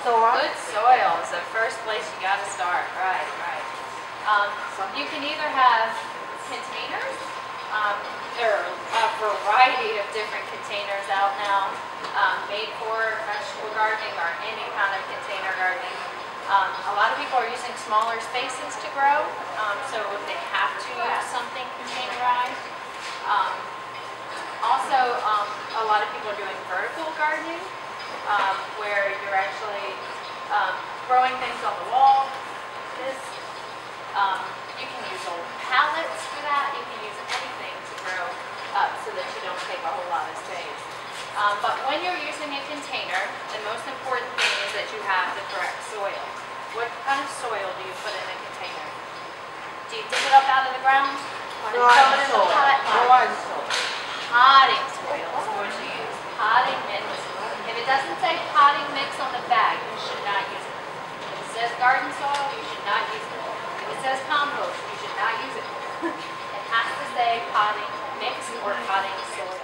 soil. Good soil is the first place you got to start. Right, right. You can either have containers. There are a variety of different containers out now, made for vegetable gardening or any kind of container gardening. A lot of people are using smaller spaces to grow, so if they have to use something containerized. Also, a lot of people are doing vertical gardening, where you're actually growing things on the wall. You can use old pallets for that. You can use anything to grow up so that you don't take a whole lot of space. But when you're using a container, the most important thing is that you have the correct soil. What kind of soil do you put in a container? Do you dig it up out of the ground? Or do you throw it in the pot? Potting soil is what you use. Potting mix. If it doesn't say potting mix on the bag, you should not use it. If it says garden soil, you should not use it. If it says compost, you should not use it. It has to say potting mix or potting soil.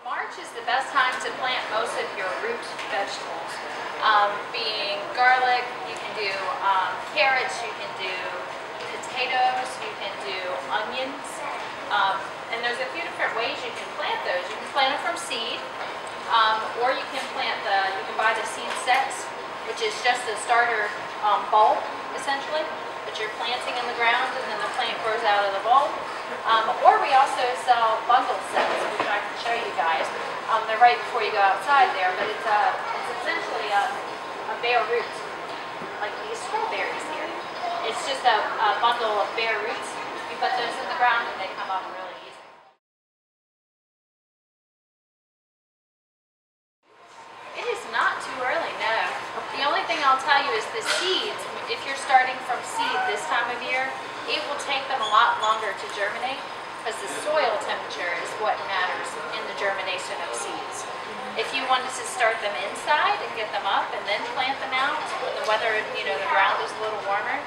March is the best time to plant most of your root vegetables. Being garlic, you can do carrots, you can do potatoes, you can do onions. And there's a few different ways you can plant those. You can plant them from seed, or you can buy the seed sets, which is just a starter bulb, essentially, that you're planting in the ground and then the plant grows out of the bulb. Or we also sell bundle sets, which I can show you guys. They're right before you go outside there, but it's essentially a bare root, like these strawberries here. It's just a bundle of bare roots. You put those in the ground and they come up really easy. It is not too early, no. The only thing I'll tell you is the seeds, if you're starting from seed this time of year, it will take them a lot longer to germinate because the soil temperature is what matters in the germination of seeds. If you wanted to start them inside and get them up and then plant them out when the weather, the ground is a little warmer,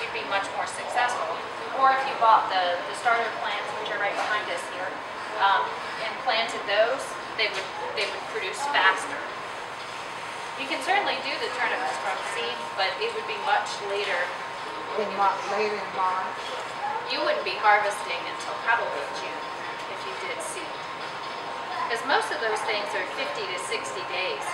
you'd be much more successful. Or if you bought the starter plants, which are right behind us here, and planted those, they would produce faster. You can certainly do the turnips from seed, but it would be much later. Later in March. You wouldn't be harvesting until probably June if you did seed. Because most of those things are 50 to 60 days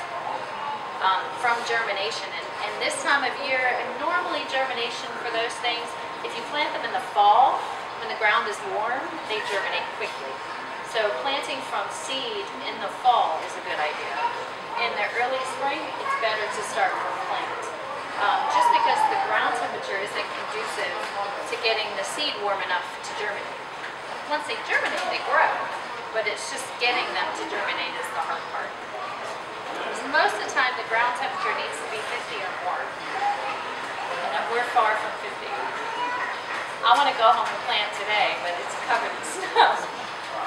from germination. And this time of year, normally germination for those things, if you plant them in the fall, when the ground is warm, they germinate quickly. So planting from seed in the fall is a good idea. In the early spring, it's better to start from plant. Just because the ground temperature isn't conducive to getting the seed warm enough to germinate. Once they germinate, they grow, but it's just getting them to germinate is the hard part. So most of the time, the ground temperature needs to be 50 or more, and we're far from 50. I want to go home and plant today, but it's covered in snow.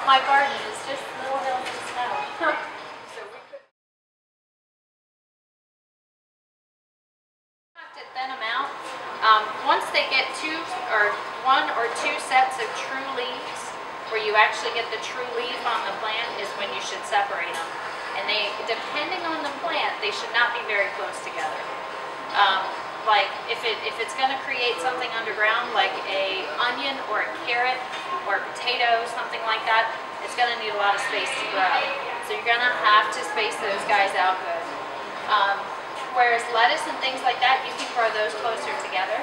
My garden is just little hills of snow. Thin them out. Once they get one or two sets of true leaves, where you actually get the true leaf on the plant, is when you should separate them. And depending on the plant, they should not be very close together. Like if it's going to create something underground, like a onion or a carrot or a potato, something like that, it's going to need a lot of space to grow. So you're going to have to space those guys out good. Whereas lettuce and things like that, you can grow those closer together,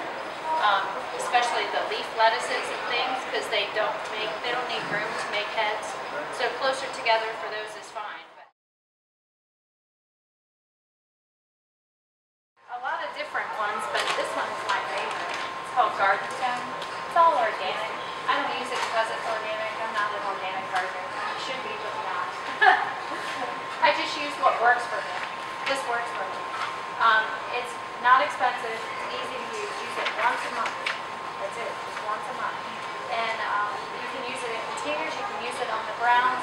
especially the leaf lettuces and things, because they don't need room to make heads. So closer together for those is fine. A lot of different ones, but this one is my favorite. It's called Garden Stone. It's all organic. I don't use it because it's organic. I'm not an organic gardener. I should be, but not. I just use what works for me. This works for me. It's not expensive, it's easy to use. Use it once a month. That's it, just once a month. And you can use it in containers, you can use it on the ground.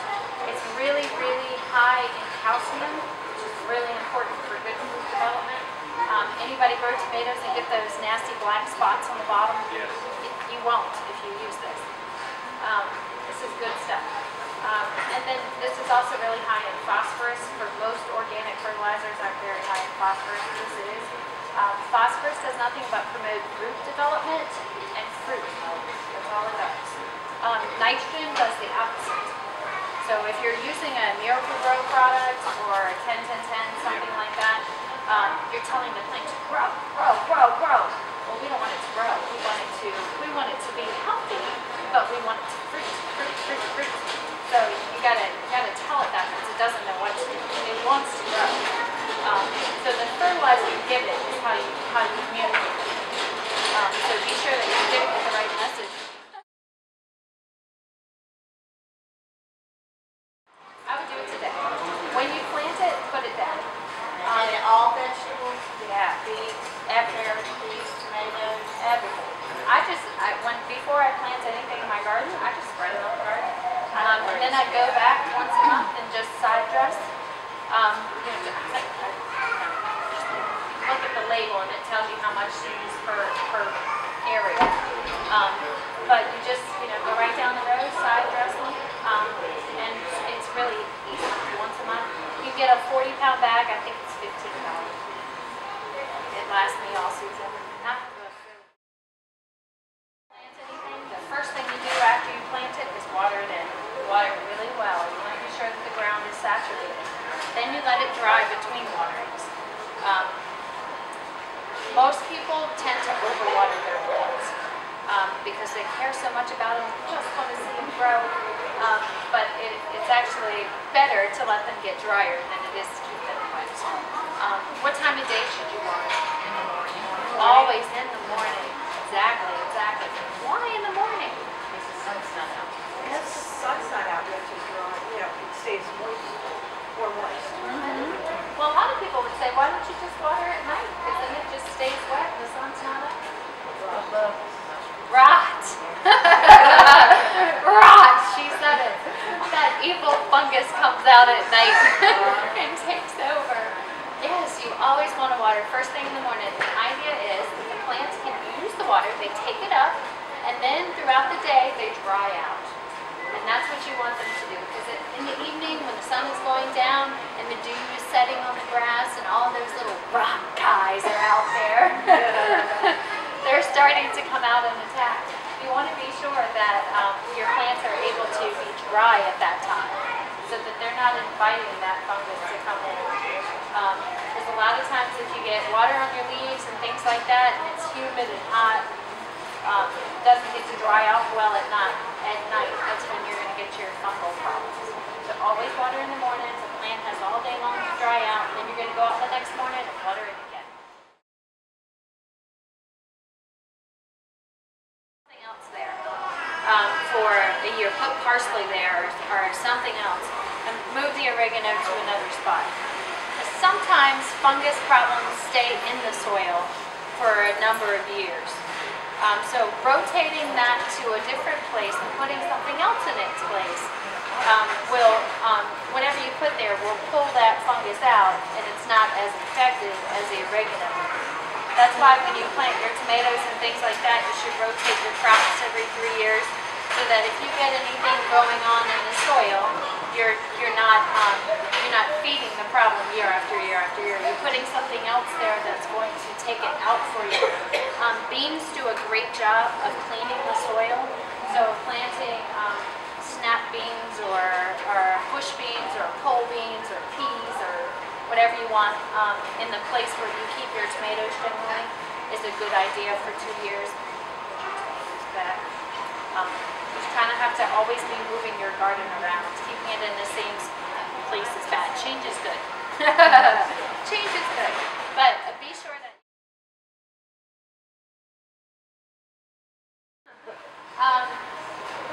It's really, really high in calcium, which is really important for good root development. Anybody grow tomatoes and get those nasty black spots on the bottom? Yes. You won't if you use this. This is good stuff. And then this is also really high in phosphorus. For most organic fertilizers are very high in phosphorus. This is. Phosphorus does nothing but promote root development and fruit. That's all it does. Nitrogen does the opposite. So if you're using a Miracle-Gro product or a 10-10-10, something like that, you're telling the plant to grow, grow, grow, grow. Well, we don't want it to grow. We want it to be healthy, but we want it to fruit, fruit, fruit, fruit. So you gotta tell it that because it doesn't know what to do. It wants to grow. So the fertilizer you give it is how you communicate it. So be sure that you're giving it the right message. I would do it today. When you plant it, put it down. And all vegetables? Yeah, beets, everything. Beets, tomatoes? Everything. Before I plant anything in my garden, I just spread it on the garden. And then I go back once a month and just side dress. Look at the label and it tells you how much to use per area. But you just go right down the road, side dress them, and it's really easy. Once a month, you get a 40-pound bag. I think it's $15. It lasts me all season. Plant anything. The first thing you do after you plant it is water it in. Water it really well. You want to be sure that the ground is saturated. Then you let it dry between waterings. Most people tend to overwater their plants because they care so much about them, just want to see them grow. But it's actually better to let them get drier than it is to keep them wet. What time of day should you water? In the morning. Always in the morning. Exactly, exactly. Why in the morning? Because the sun's not out. Because the sun's not out yet to dry, it stays moist or moist. Well, a lot of people would say, why don't you just water at night? Because then it just stays wet and the sun's not up. Rot. Rot. She said it. That evil fungus comes out at night and takes over. Yes, you always want to water first thing in the morning. The idea is that the plants can use the water, they take it up, and then throughout the day they dry out. And that's what you want them to do. Because in the evening when the sun is going down and the dew is setting on the grass and all those little rock guys are out there, they're starting to come out and attack. You want to be sure that your plants are able to be dry at that time so that they're not inviting that fungus to come in. Because a lot of times if you get water on your leaves and things like that and it's humid and hot, it doesn't get to dry out well at night. That's when you're going to get your fungal problems. So always water in the morning. The plant has all day long to dry out, and then you're going to go out the next morning and water it again. Something else there for a year. Put parsley there or something else, and move the oregano to another spot. Because sometimes fungus problems stay in the soil for a number of years. So rotating that to a different place and putting something else in its place whatever you put there will pull that fungus out and it's not as effective as the oregano. That's why when you plant your tomatoes and things like that, you should rotate your crops every 3 years so that if you get anything going on in the soil, you're not feeding the problem year after year after year. You're putting something else there that's going to take it out for you. Beans do a great job of cleaning the soil. So planting snap beans or bush beans or pole beans or peas or whatever you want in the place where you keep your tomatoes generally is a good idea for 2 years. You kind of have to always be moving your garden around. Keeping it in the same place is bad. Change is good. Change is good. But be sure that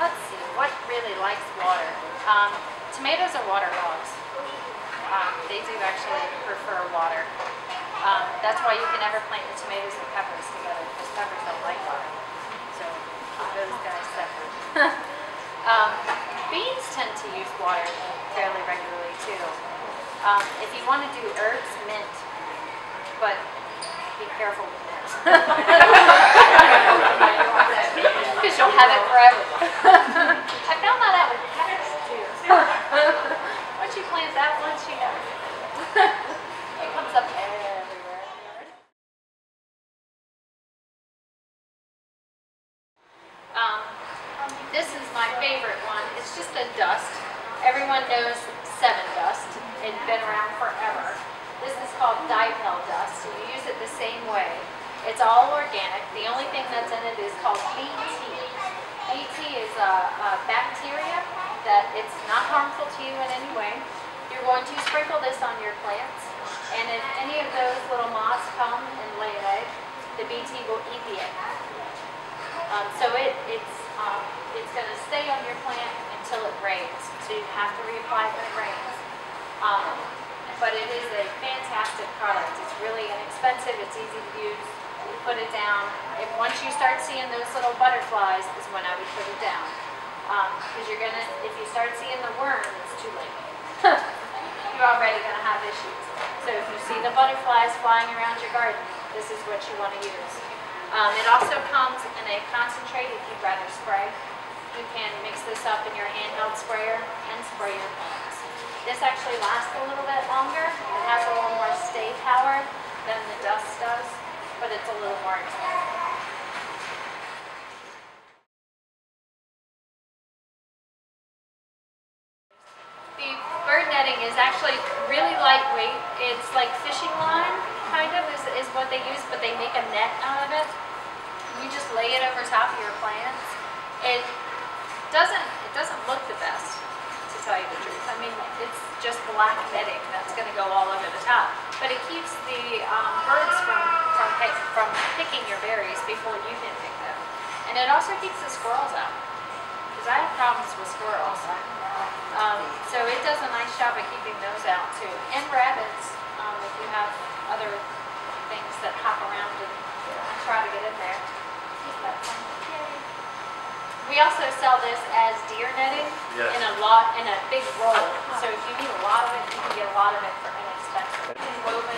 let's see, what really likes water? Tomatoes are water hogs. They do actually prefer water. That's why you can never plant your tomatoes and peppers together, because peppers don't like water. So those guys separate. Beans tend to use water fairly regularly too. If you want to do herbs, mint, but be careful with mint. Because you'll have it forever. I found that out with peppers too. that one she knows. It comes up everywhere. This is my favorite one. It's just a dust. Everyone knows Sevendust. It's been around forever. This is called dipel dust. So you use it the same way. It's all organic. The only thing that's in it is called BT. BT is a bacteria that it's not harmful to you in any way. You're going to sprinkle this on your plants, and if any of those little moths come and lay an egg, the BT will eat the egg. So it's going to stay on your plant until it rains. So you have to reapply when it rains. But it is a fantastic product. It's really inexpensive. It's easy to use. You put it down. Once you start seeing those little butterflies is when I would put it down. Because if you start seeing the worm, it's too late. You're already going to have issues. So if you see the butterflies flying around your garden, this is what you want to use. It also comes in a concentrate if you'd rather spray. You can mix this up in your handheld sprayer and spray your plants. This actually lasts a little bit longer. It has a little more stay power than the dust does, but it's a little more expensive. The bird netting is actually really lightweight. It's like fishing line, kind of, is what they use, but they make a net out of it. You just lay it over top of your plants. It doesn't look the best, to tell you the truth. I mean, it's just black netting that's going to go all over the top. But it keeps the birds from picking your berries before you can pick them. And it also keeps the squirrels out. Because I have problems with squirrels. So it does a nice job of keeping those out too. And rabbits, if you have other things that hop around and try to get in there. We also sell this as deer netting in a big roll. So if you need a lot of it, you can get a lot of it for inexpensive. It's woven.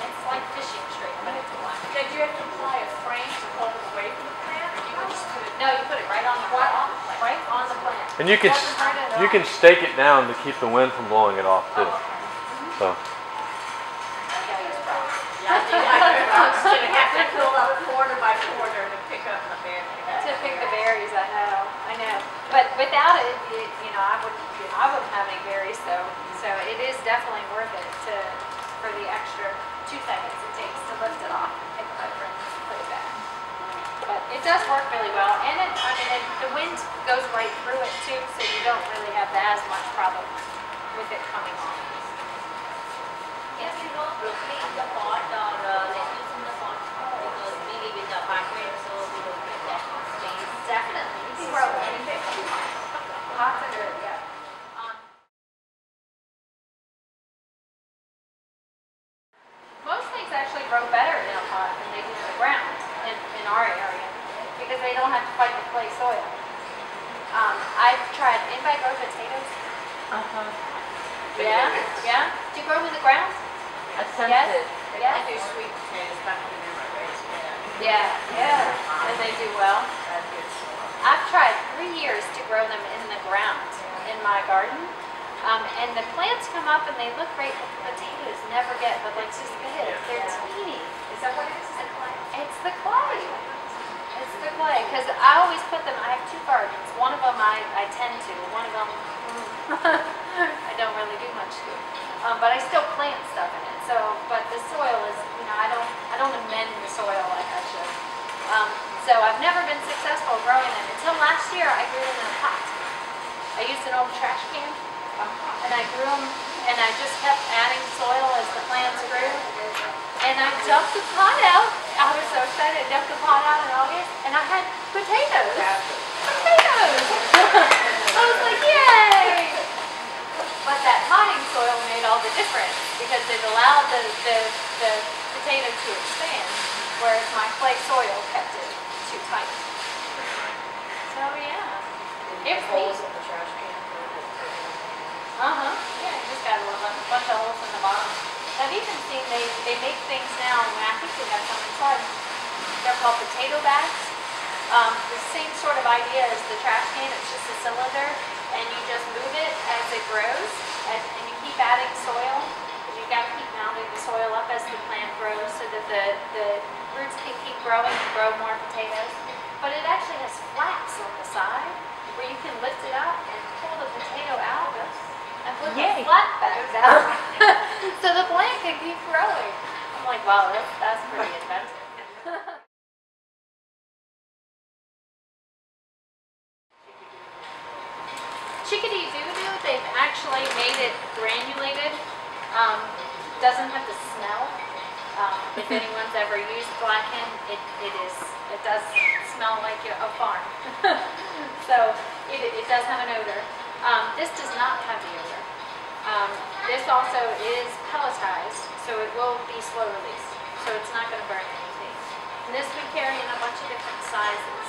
It's like fishing string, but it's black. Did you have to apply a frame to hold it away from the plant, or you would just put it? No, you put it right on the plant. Right on the plant. And you can stake it down to keep the wind from blowing it off too. So. Yeah, I was going to have to pull up corner by corner to pick up the berries. To pick the berries, I know. But without it, I wouldn't have any berries though. So it is definitely worth it for the extra 2 seconds it takes to lift it off and pick it up and put it back. But it does work really well, and the wind goes right through it too, so you don't really have as much problem with it coming off. Yes, you know, broccoli in the pot or lettuce in the pot, because we live in the apartment, so we don't get that much space. Definitely. You can grow anything. Pots are good, yeah. Most things actually grow better in a pot than they do in the ground in our area, because they don't have to fight the clay soil. I've tried. Anybody grow potatoes? Yeah? Yeah? Do you grow them in the ground? Attempted. Yes? I do sweet potatoes, but I never raised them. Yeah. And they do well. I've tried 3 years to grow them in the ground in my garden. And the plants come up and they look great, but the potatoes never get but like this big. They're teeny. Is that what it is? It's the clay. It's the clay. Because I always put them, I have 2 gardens. One of them I tend to. One of them I don't really do much to. But I still plant stuff in it. So, but the soil is, I don't amend the soil like I should. So I've never been successful growing them. Until last year, I grew them in a pot. I used an old trash can, and I grew them, and I just kept adding soil as the plants grew. And I dumped the pot out. I was so excited. I dumped the pot out in August, and I had potatoes. Potatoes! I was like, yay! But that potting soil made all the difference because it allowed the potato to expand, whereas my clay soil kept it too tight. So yeah, it's Holes in the trash can. Yeah, you just got a bunch of holes in the bottom. I've even seen they make things now, and I think we have some inside. They're called potato bags. The same sort of idea as the trash can. It's just a cylinder, and you just move it as it grows, and you keep adding soil. You've got to keep mounding the soil up as the plant grows so that the roots can keep growing and grow more potatoes. But it actually has flaps on the side where you can lift it up and pull the potato out and put the flat back down so the plant can keep growing. I'm like, wow, that's pretty inventive. Chickadee doo-doo, they've actually made it granulated. Doesn't have the smell. If anyone's ever used black hen, it does smell like a farm. So it does have an odor. This does not have the odor. This also is pelletized, so it will be slow release. So it's not going to burn anything. And this we carry in a bunch of different sizes.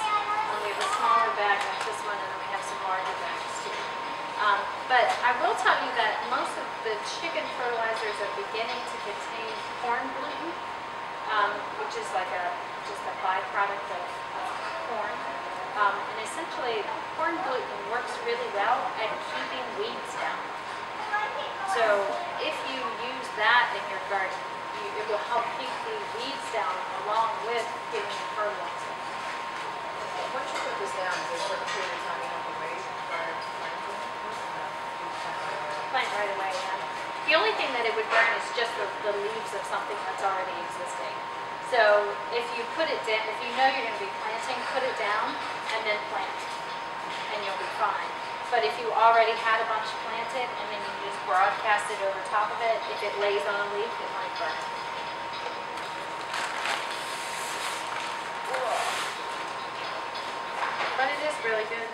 We have a smaller bag like this one, and then we have some larger bags too. But I will tell you that most of the chicken fertilizers are beginning to contain corn gluten, which is like just a byproduct of corn. And essentially, corn gluten works really well at keeping weeds down. So if you use that in your garden, it will help keep the weeds down along with giving you fertilizer. Once you put this down, is there a certain period of time you have to wait prior to planting? Plant right away, yeah. The only thing that it would burn is just the leaves of something that's already existing. So if you put it down, if you know you're going to be planting, put it down and then plant, and you'll be fine. But if you already had a bunch planted and then you just broadcast it over top of it, if it lays on a leaf, it might burn. But it is really good.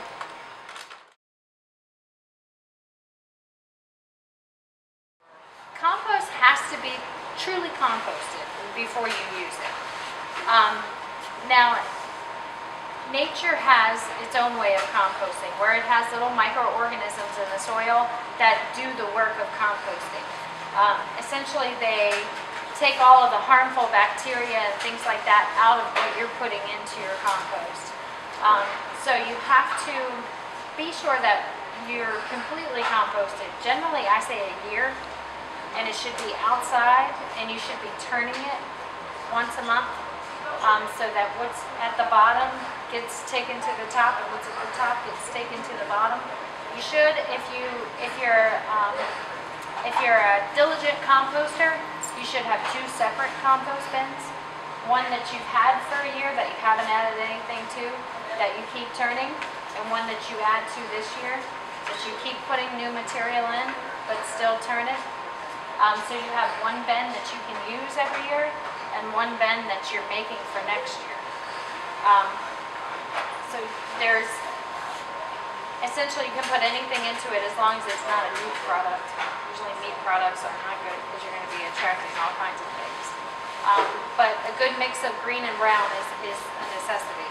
Compost has to be truly composted before you use it. Now, nature has its own way of composting, where it has little microorganisms in the soil that do the work of composting. Essentially, they take all of the harmful bacteria and things like that out of what you're putting into your compost. So you have to be sure that you're completely composted. Generally, I say a year, and it should be outside, and you should be turning it once a month, so that what's at the bottom gets taken to the top, and what's at the top gets taken to the bottom. You should, if you're a diligent composter, you should have 2 separate compost bins. One that you've had for a year that you haven't added anything to, that you keep turning, and one that you add to this year, that you keep putting new material in, but still turn it. So you have one bin that you can use every year, and one bin that you're making for next year. So there's, essentially you can put anything into it as long as it's not a meat product. Usually meat products are not good because you're going to be attracting all kinds of things. But a good mix of green and brown is a necessity.